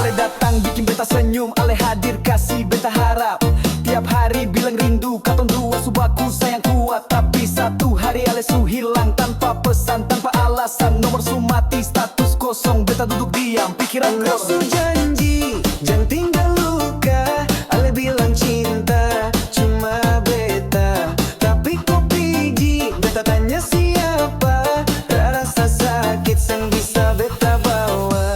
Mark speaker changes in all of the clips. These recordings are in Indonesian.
Speaker 1: Ale datang bikin beta senyum, ale hadir kasih beta harap. Tiap hari bilang rindu, katong dua subaku sayang kuat. Tapi satu hari ale su hilang tanpa pesan, tanpa alasan. Nomor su mati, status kosong, beta duduk diam, pikiran kosong.
Speaker 2: Su janji, jangan tinggal luka. Ale bilang cinta, cuma beta. Tapi kok pigi, beta tanya siapa. Rasa sakit yang bisa beta bawa.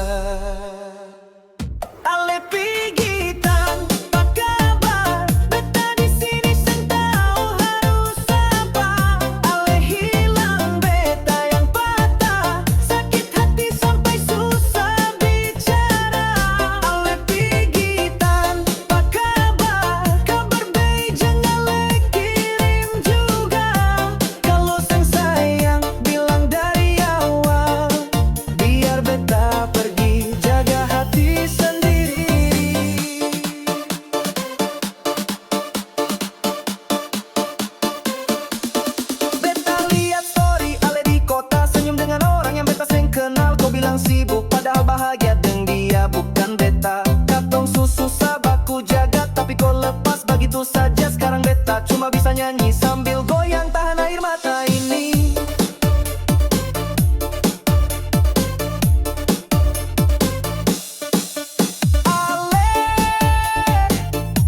Speaker 2: Ale pigi tanpa kabar, beta di sini seng tahu harus apa. Ale hilang beta yang patah, sakit hati sampai susah bicara. Ale pigi tanpa kabar, kabar baik jangan le kirim juga. Kalau sang sayang bilang dari awal, biar beta pergi jaga hati sendiri. Beta lihat story ale di kota, senyum dengan orang yang beta seng kenal. Kau bilang sibuk padahal bahagia dengan dia bukan beta. Katong susah baku jaga tapi kau lepas begitu saja. Sekarang beta cuma bisa nyanyi sambil goyang tahan air mata ini. Ale,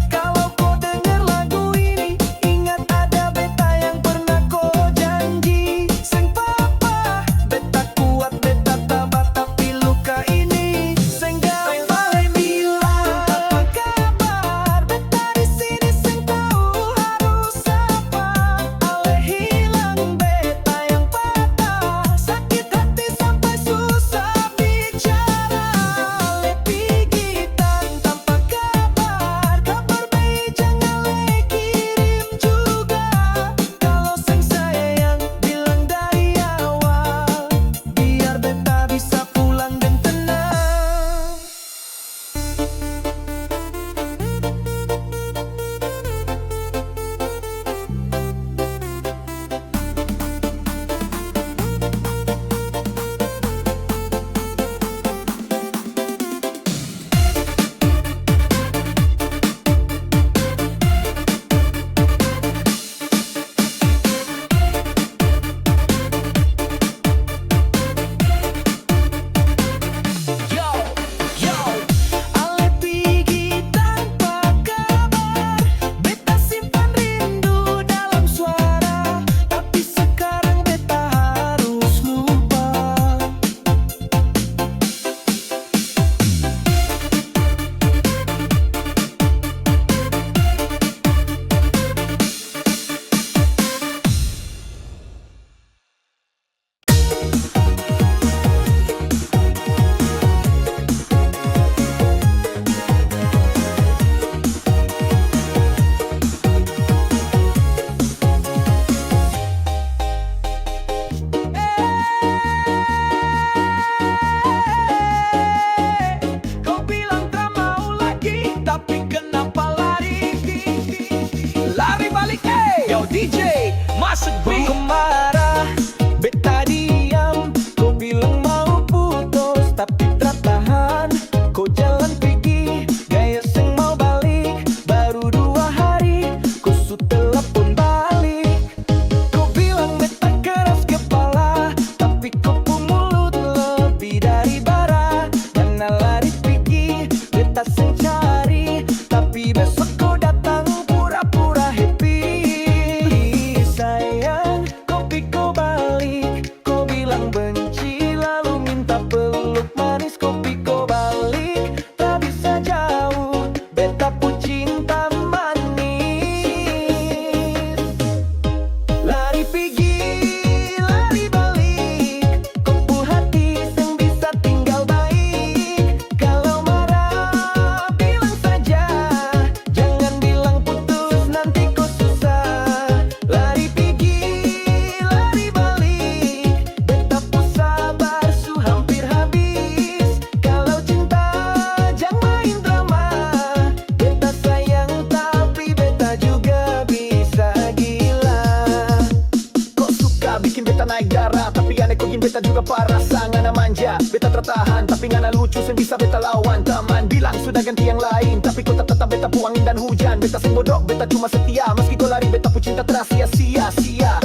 Speaker 2: kalau kau denger lagu ini, ingat ada beta yang pernah kau janji. Seng papa, beta kuat, beta tabah, tapi luka ini seng gampang bilang. Apa kabar? Beta di sini seng tahu harus apa. Ale hilang beta yang patah, sakit hati sampai susah bicara. Ale pigi tanpa kabar, kabar baik jangan le kirim juga. Kalau sang sayang bilang dari awal, biar beta bisa pulang dan tenang. Ale pigi tanpa kabar, beta simpan rindu dalam suara. Tapi sekarang beta harus lupa. Kau bilang tak mau lagi, tapi kenapa lari? Lari balik, yo DJ, masuk beat. Kau marah, beta diam. Kau bilang mau putus, tapi tak tahan. Kau jalan pergi, gaya seng mau balik. Baru 2 hari, kau su telepon balik. Kau bilang beta keras kepala, tapi kau pun mulut lebih dari bara. Mana lari pergi, beta seng cari, tapi besok kau datang pura-pura happy. Sayang, kopi kau balik. Kau bilang benci lalu minta peluk manis. Kopi kau balik, tak bisa jauh. Beta pun cinta manis. Lari pergi, lari balik. Kau pun hati seng bisa tinggal baik. Kalau marah bilang saja, jangan bilang putus nanti kau susah. Lari pergi, lari balik. Beta pun sabar su hampir habis. Kalau cinta jangan main drama. Beta sayang tapi beta juga bisa gila. Kok suka bikin beta naik darah, tapi aneh kok bikin beta juga parah. Sangat manja, beta tertahan, tapi ngana lucu sen bisa beta lawan teman.
Speaker 1: bilang sudah ganti yang lain, tapi kau tetap beta pu angin dan hujan. Beta sing bodoh, beta cuma setia. Meski kau lari, beta pu cinta terasa sia-sia.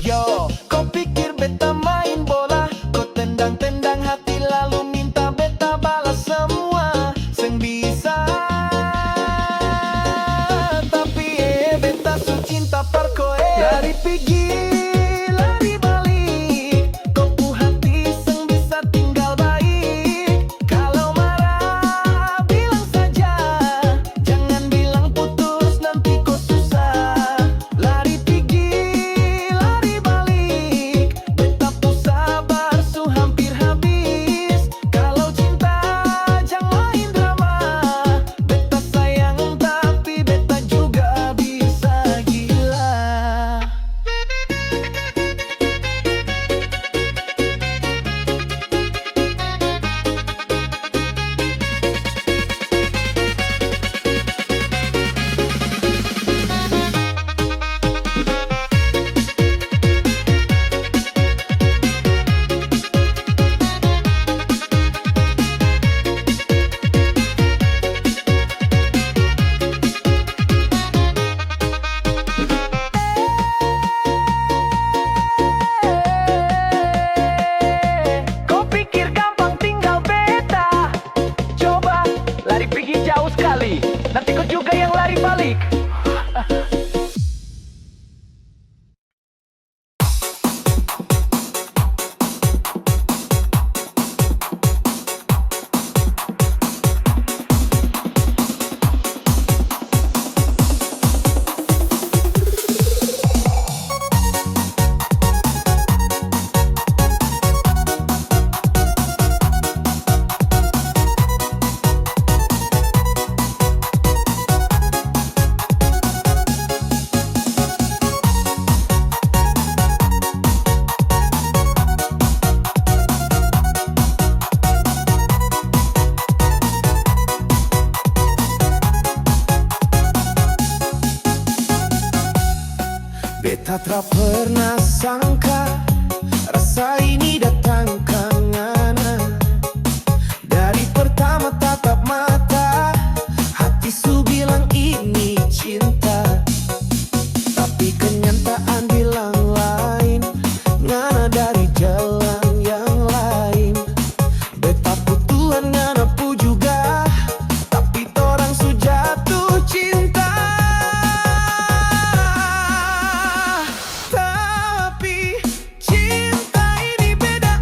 Speaker 2: Yo, kau pikir beta main bola? Kau tendang-tendang hati lalu minta beta balas semua. Seng bisa. Tapi beta su cinta par koe. Lari pergi, lari balik. Kau pu hati seng bisa tinggal baik. Kalau marah bilang saja, jangan bilang putus nanti kau susah. Lari pergi, lari balik. Beta pu sabar su hampir habis. Kalau cinta jangan main drama. Beta sayang tapi beta juga bisa gila. Kau pikir gampang tinggal beta? Coba lari pergi jauh sekali, nanti kau juga yang lari balik. Beta tak pernah sangka rasa ini datang kangana. Dari pertama tatap mata, hati su bilang ini cinta. Tapi kenyataan bilang lain, ngana dari jalan yang lain. Beta pu Tuhan ngana pu juga, tapi torang su jatuh cinta. Tapi cinta ini beda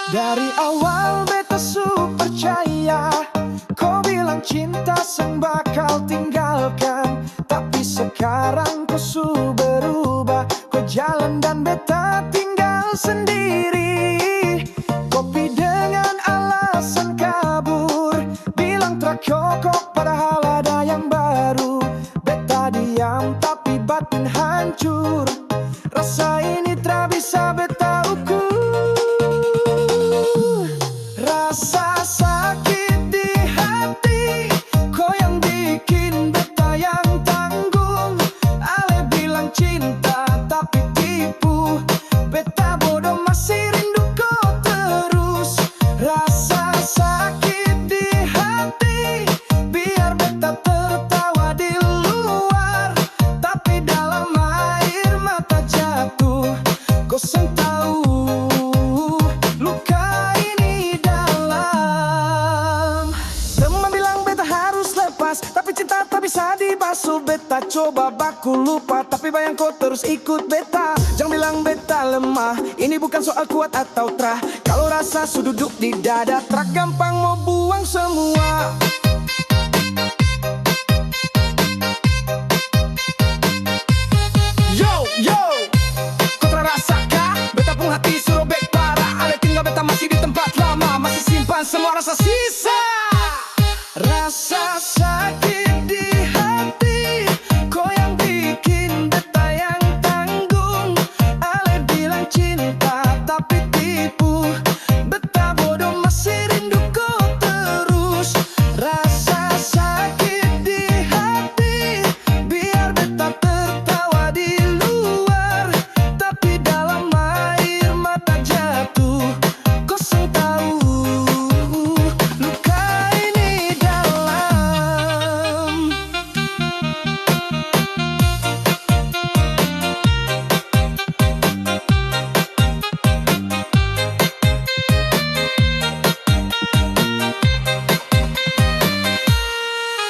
Speaker 2: Dari awal beta su percaya, kau bilang cinta seng bakal tinggalkan. Tapi sekarang kau su berubah, kau jalan dan beta tinggal sendiri. Kopi dengan alasan kabur, bilang tak cocok padahal ada yang baru. Beta diam tapi batin hancur, rasa ini tak bisa beta ukur. Rasa sakit di hati, kau yang bikin beta yang tanggung. Ale bilang cinta tapi tipu, beta bodoh masih rindu kau terus. Rasa sakit di hati, biar beta tertawa di luar, tapi dalam air mata jatuh. Kau seng tahu luka ini dalam. Teman bilang beta harus lepas, tapi cinta tak bisa dibasuh. Beta coba baku lupa, tapi bayang kau terus ikut beta. Jangan bilang beta lemah, ini bukan soal kuat atau trah. Kalau rasa su duduk di dada, trak gampang mau buang semua. Yo, yo, kau terasa kah? Beta pun hati su robek parah. Ale tinggal beta masih di tempat lama, masih simpan semua rasa sisa. Rasa sakit di hati, kau yang bikin beta yang tanggung. Ale bilang cinta tapi tipu, beta bodoh masih rindu kau terus. Rasa sakit di hati, biar beta tertawa di luar, tapi dalam air mata jatuh. Kau seng tahu luka ini dalam.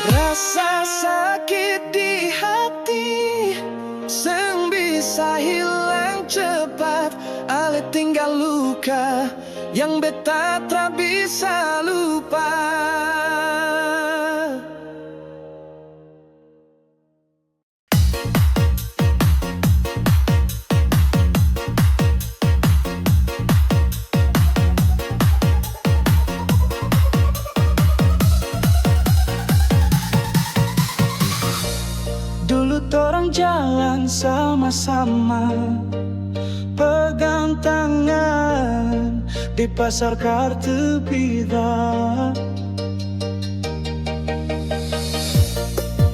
Speaker 2: Rasa sakit di hati seng bisa hilang cepat. Ale tinggal luka yang beta tak bisa lupa. Dulu torang jalan sama-sama, pegang tangan di pasar Kartipida.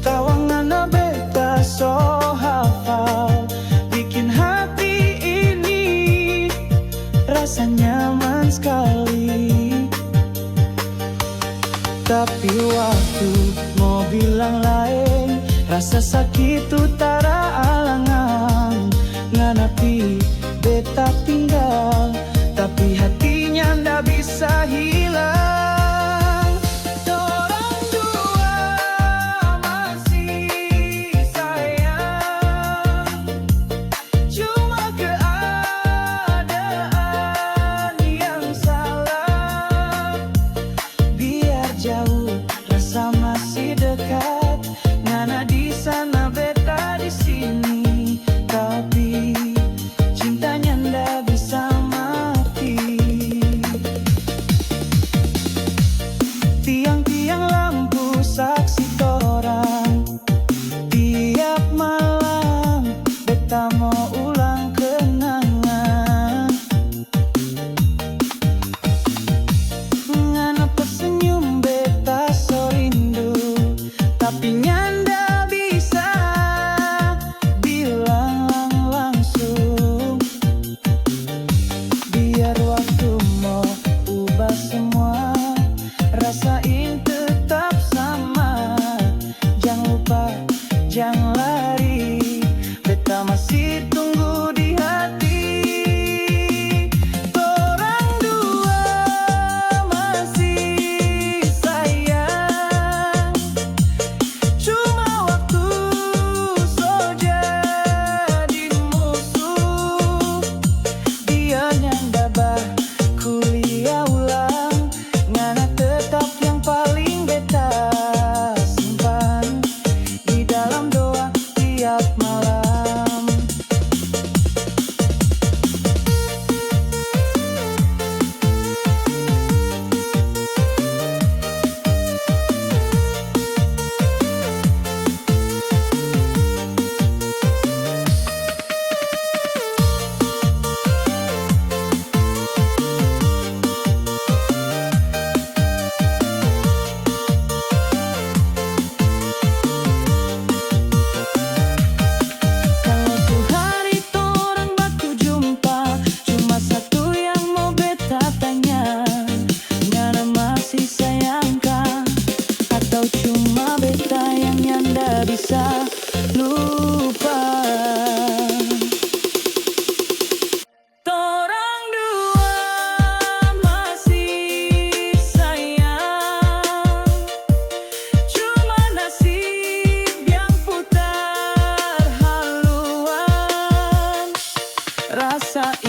Speaker 2: Tawangan beta so hafal, bikin hati ini rasa nyaman sekali. Tapi waktu mau bilang lain, rasa sakit tu tara alangan. Nganapi beta tinggal, tapi hatinya ndak bisa hilang. Dorang dua masih sayang, cuma keadaan yang salah. Biar jauh rasa masih dekat, ngana di sana beta di sini, tapi cintanya ndak bisa mati.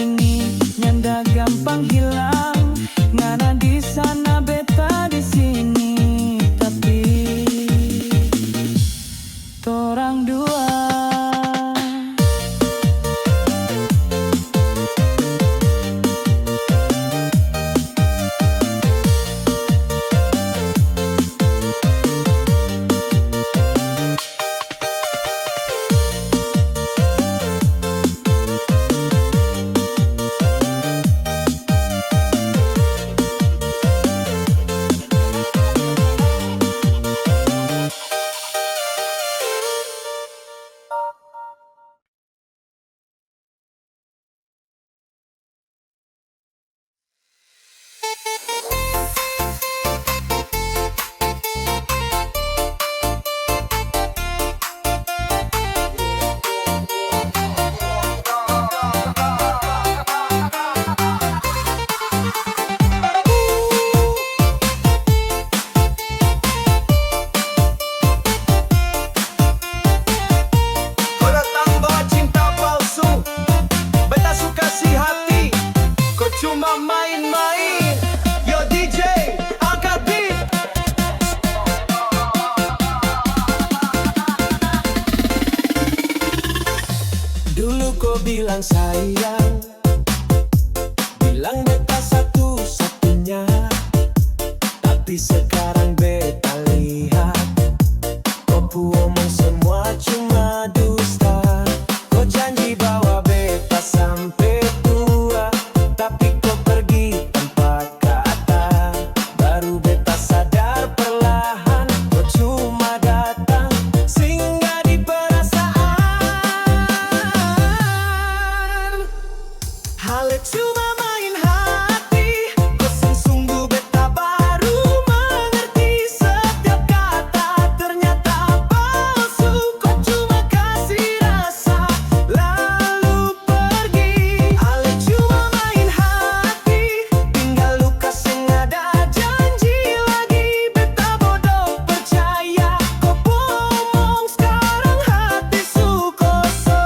Speaker 2: ini nyanda gampang hilang, ngana di sana beta di sini, tapi torang dua.
Speaker 1: Cuma main-main. Yo DJ, angkat beat.
Speaker 2: Dulu kau bilang sayang, bilang beta satu-satunya, tapi sekarang beta lihat kau omong semua cuma dusta. Kau janji bawa beta sampai tua, tapi kau pergi tanpa kata. Baru beta sadar perlahan kau cuma datang singgah di perasaan. Hal cuma main hati, kau sungguh beta baru mengerti. Setiap kata ternyata palsu, kau cuma kasih rasa lalu pergi. Hal cuma main hati, tinggal luka sengaja janji lagi. Beta bodoh percaya, kau bohong sekarang hati su kosong.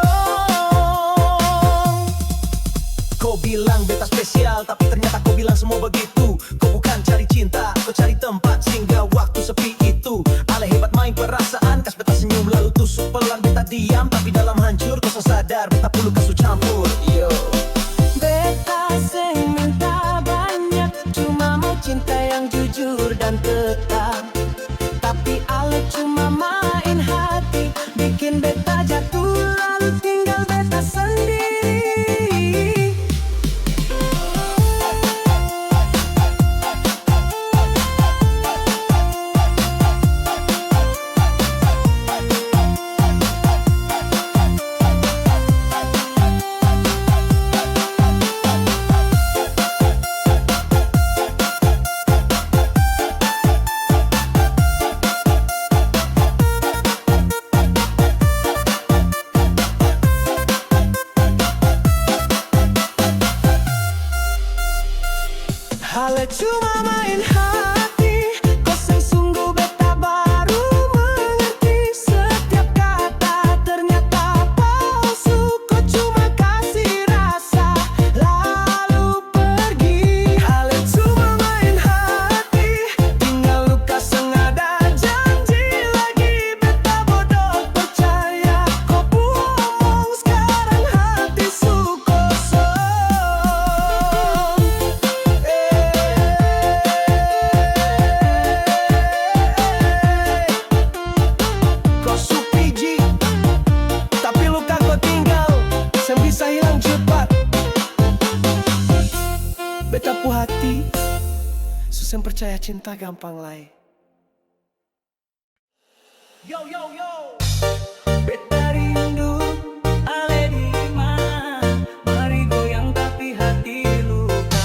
Speaker 2: Kau bilang beta spesial, tapi ternyata kau bilang semua begitu. Kau bukan cari cinta, kau cari tempat singgah waktu sepi itu. Ale hebat main perasaan, kas beta senyum lalu tusuk pelan. Beta diam, tapi dalam hancur kau sadar beta perlu kasu campur. Yo, beta seng minta banyak, cuma mau cinta yang jujur dan tetap. Tapi ale cuma main hati, bikin beta jatuh lalu tinggal beta sendiri. Hal cuma main hati, kau sungguh beta baru mengerti. Setiap kata ternyata palsu, kau cuma kasih rasa lalu pergi. Hal cuma main hati, tinggal luka sengaja janji lagi. Beta bodoh percaya, kau bohong sekarang hati su kosong. Kau supiji, tapi luka kau tinggal, sem bisa hilang cepat. Beta pu hati, susah percaya cinta gampang lai. Yo yo yo, beta rindu, ale di mana? Mari goyang tapi hati luka.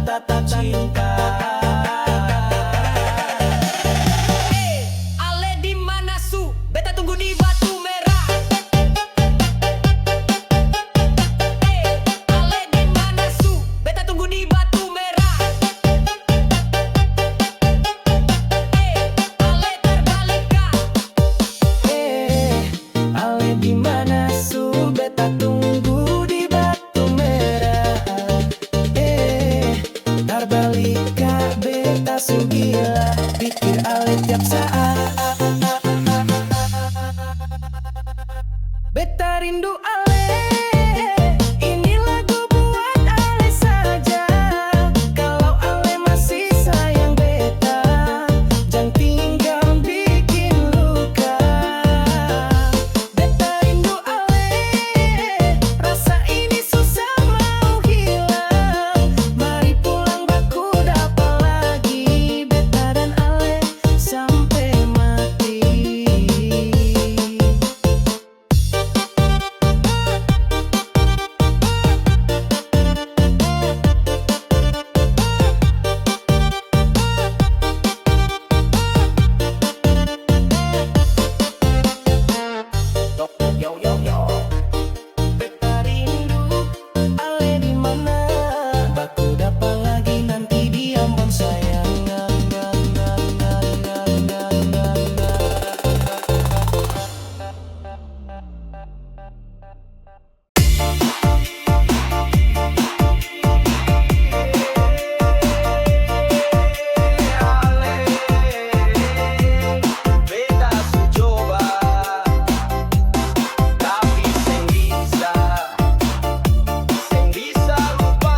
Speaker 2: beta cinta.
Speaker 3: Ale di mana su? Beta tunggu di Batu Merah. Ale di mana su? Beta tunggu di Batu Merah. Ale terbalik kah?
Speaker 2: Ale di mana su? Beta tunggu di Batu Merah. Terbalik kah? Beta su gila, pikir ale tiap saat. Beta rindu ale. Ini lagu buat ale saja. Kalau ale masih sayang beta, jangan tinggal bikin luka. Beta rindu ale. Rasa ini susah mau hilang. Mari pulang baku dapat lagi. Beta dan ale sampai mati. Yo yo yo, beta rindu ale di mana? Baku dapat lagi nanti di Ambon sayang.
Speaker 1: Beta su coba, tapi seng bisa lupa.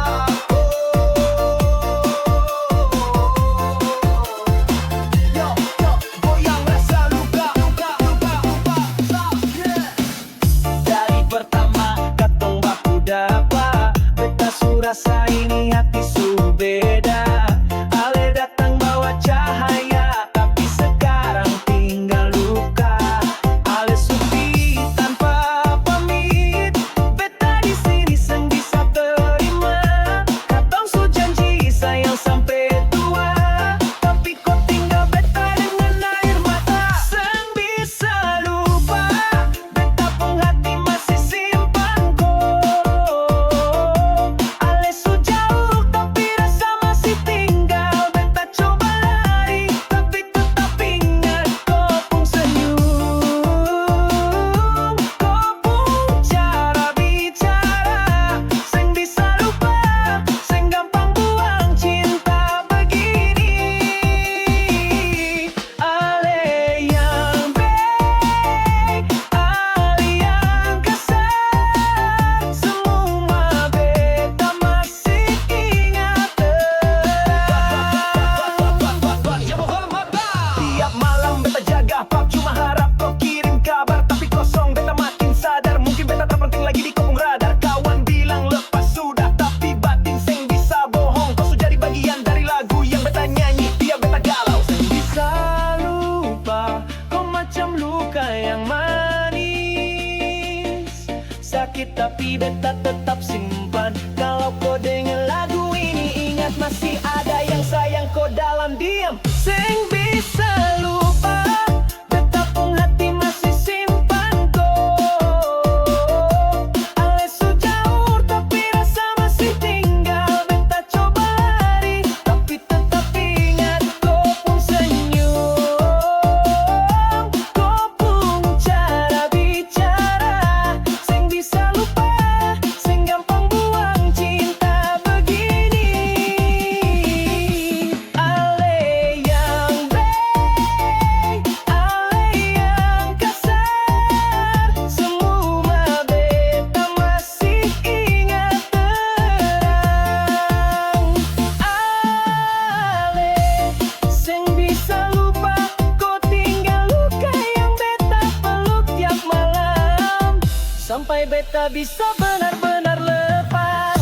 Speaker 1: Yo yo, goyang rasa luka. Dari pertama katong baku dapa, beta su rasa ini hati su beda. Ale datang bawa cahaya, tapi sekarang tinggal luka. Ale supi tanpa pamit, beta di sini seng bisa terima. Katong su janji sayang sampai tua, tapi kau tinggal beta dengan air mata. Seng bisa lupa, beta pun hati masih simpan kau. Ale su jauh tapi rasa masih tinggal. Beta coba lari tapi tetap ingat kau pun senyum. Kau pun cara bicara, seng bisa lupa, seng gampang buang cinta begini. Ale yang baik, ale yang kasar, semua beta masih ingat Tiap malam beta jaga pap, cuma harap kau kirim kabar. Tapi kosong beta makin sadar, mungkin beta tak penting lagi di kopong radar. Kawan bilang lepas sudah, tapi batin seng bisa bohong. Kau sudah jadi bagian dari lagu yang beta nyanyi, dia beta galau. Seng bisa lupa, kau macam luka yang manis. Sakit tapi beta tetap simpan. Kalau kau dengar lagu ini, ingat masih ada yang sayang kau dalam diam. Seng bisa lupa, beta pun hati masih simpan kau. Ale su jauh tapi rasa masih tinggal. Beta coba lari tapi tetap ingat kau pun senyum. Kau pun cara bicara, seng bisa lupa, seng gampang buang cinta begini. Ale yang baik, ale yang kasar, semua beta masih ingat terang. Ale seng bisa lupa, kau tinggal luka yang beta peluk tiap malam, sampai beta bisa benar-benar lepas.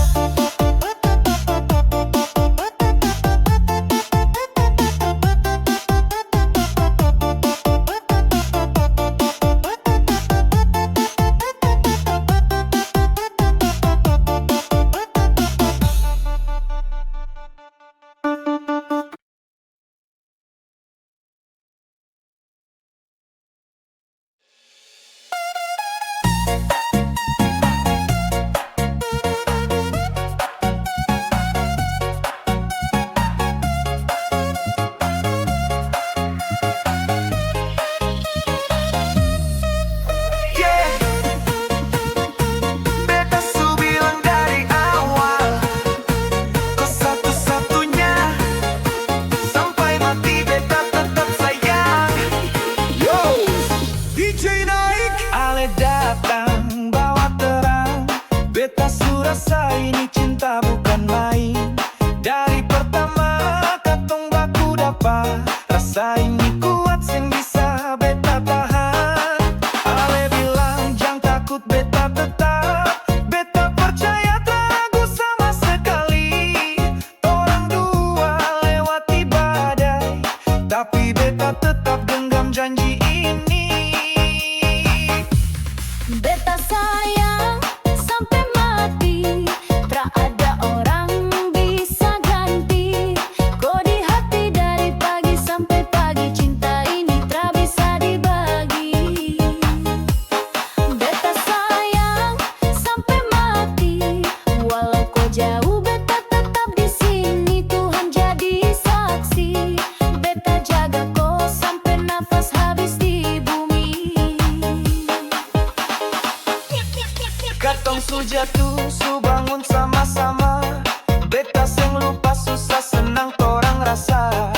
Speaker 2: rasa.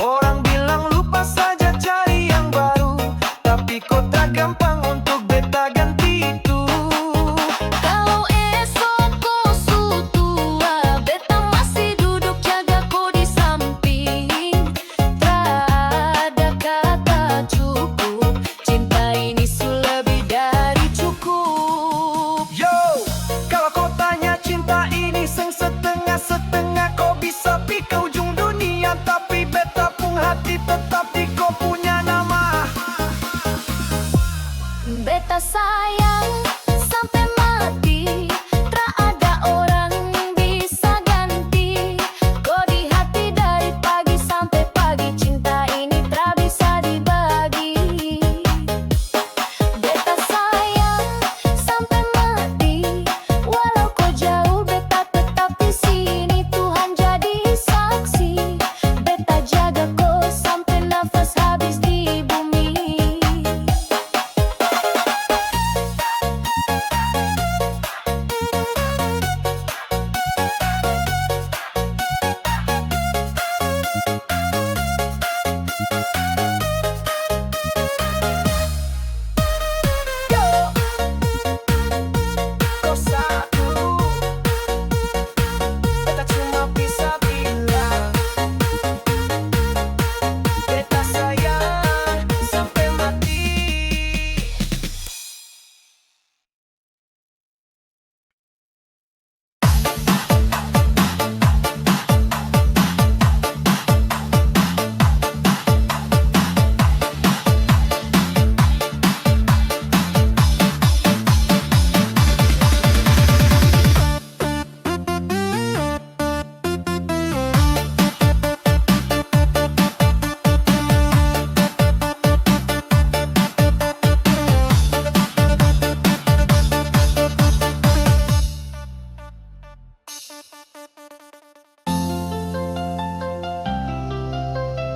Speaker 2: Orang bilang lupa saja cari yang baru, tapi kok tak gampang untuk beta ganti itu.
Speaker 4: Kalau esok kau su tua, beta masih duduk jaga kau di samping. Tak ada kata cukup, cinta ini su lebih dari cukup.
Speaker 2: Yo, kalau kau tanya cinta ini seng setengah-setengah, kau bisa pi ke ujung dunia, tapi beta pun hati tetap di kau punya nama.
Speaker 4: Beta sayang sampai mati, tak ada orang bisa ganti. Kau di hati dari pagi sampai pagi, cinta ini tak bisa dibagi. Beta sayang sampai mati, walau kau jauh beta tetap di sini. Tuhan jadi saksi, beta jaga kau sampai nafas habis di bumi.
Speaker 2: Kau satu, beta cuma bisa bilang, beta sayang sampai mati.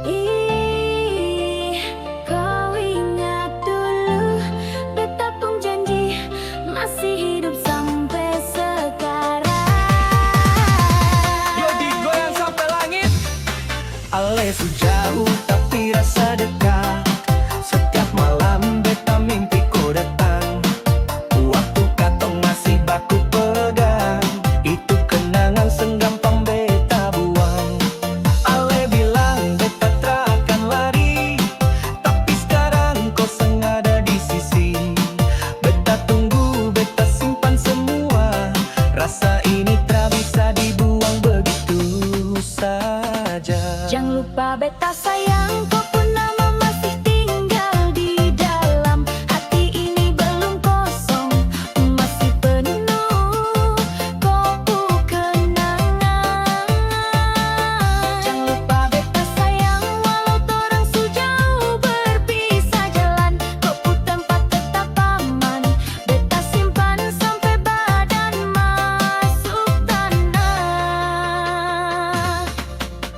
Speaker 4: Ih, kau ingat dulu, beta pun janji masih hidup sampai sekarang.
Speaker 2: Yo digoyang sampai langit. Ale su jauh tapi rasa dekat. Setiap malam beta mimpi kau datang. Waktu katong masih baku pegang, itu kenangan senggampang beta buang. Ale bilang beta takkan lari, tapi sekarang kau seng ada di sisi. Beta tunggu, beta simpan semua. Rasa ini tak bisa dibuang begitu saja.
Speaker 4: Jangan lupa beta sayang, kau pun nama masih tinggal di dalam hati ini, belum kosong, masih penuh kau kenangan. Jangan lupa beta sayang, walau torang su jauh berpisah jalan, kau pun tempat tetap aman, beta simpan sampai badan masuk tanah.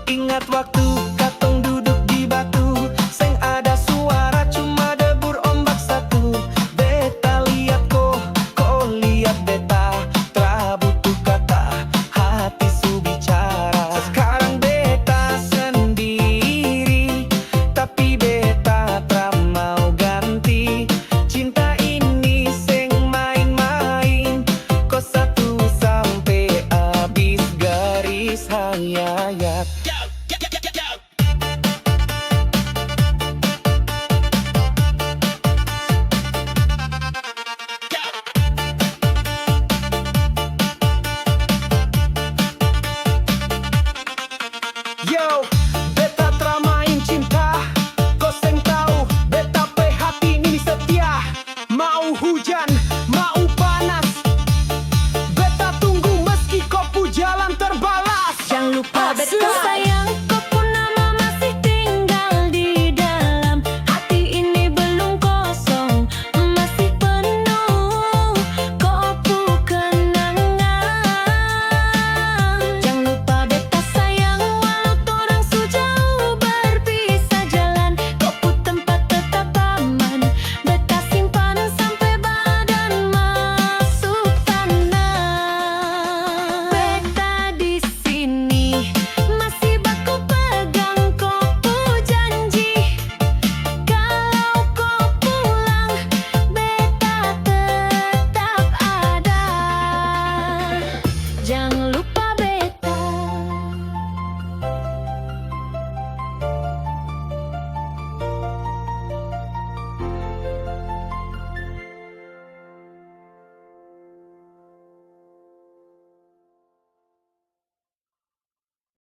Speaker 2: Ingat waktu katong duduk di batu, seng ada suara cuma debur ombak satu. Beta lihat kau lihat beta, tra butuh kata, hati su bicara. Sekarang beta sendiri, tapi beta tra mau ganti. Cinta ini seng main-main, kau satu sampai habis garis hayat. Yo,